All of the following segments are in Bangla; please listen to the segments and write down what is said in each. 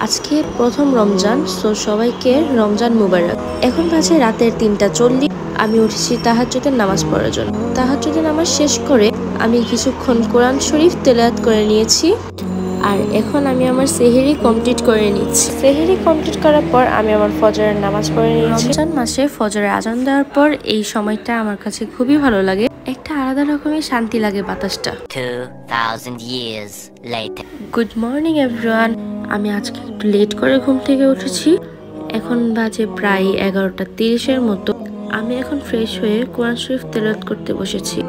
আজকে প্রথম রমজান, সো সবাইকে রমজান মুবারক। এখন বাজে রাতের 3:40। আমি উঠেছি তাহাজ্জুদের নামাজ পড়ার জন্য। তাহাজ্জুদের নামাজ শেষ করে আমি কিছুক্ষণ কোরআন শরীফ তেলাওয়াত করে নিয়েছি। আর এখন আমি আমার সেহরি কমপ্লিট করে নিচ্ছি। সেহরি কমপ্লিট করার পর আমি আমার ফজরের নামাজ পড়ে নিয়েছি। রমজান মাসে ফজরের আজান দেওয়ার পর এই সময়টা আমার কাছে খুবই ভালো লাগে। একটা আলাদা রকমের শান্তি লাগে বাতাসটা। 2000 years later. Good morning everyone. আমি আজকে একটু লেট করে ঘুম থেকে উঠেছি। এখন বাজে প্রায় 11:30-এর মতো। আমি এখন ফ্রেশ হয়ে কোরআন শরীফ তেলাওয়াত করতে বসেছি।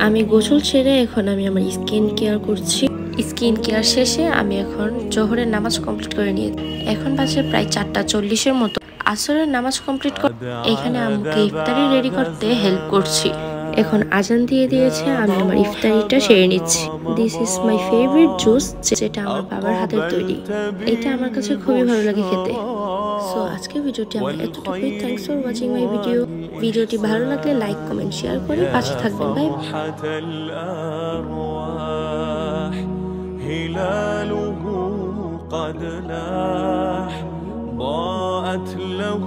আমি গোসল সেরে এখন আমি আমার স্কিন কেয়ার করছি। স্কিন কেয়ার শেষে আমি এখন জোহরের নামাজ কমপ্লিট করে নিয়েছি। এখন বাজে প্রায় 4:40-এর মতো। আসরের নামাজ কমপ্লিট করে এখানে আমাকে ইফতারি রেডি করতে হেল্প করছি। এখন আজান দিয়ে দিয়েছে, আমি আমার ইফতারিটা সেরে নিচ্ছি। This is my favourite juice, যেটা আমার বাবার হাতের তৈরি। এটা আমার কাছে খুবই ভালো লাগে খেতে। সো আজকের ভিডিওটি আমার এতটুকুই। Thanks for watching my video. ভিডিওটি ভালো লাগলে লাইক, কমেন্ট, শেয়ার করে পাশে থাকবেন। বাই। هلاله قد لاح ضاءت له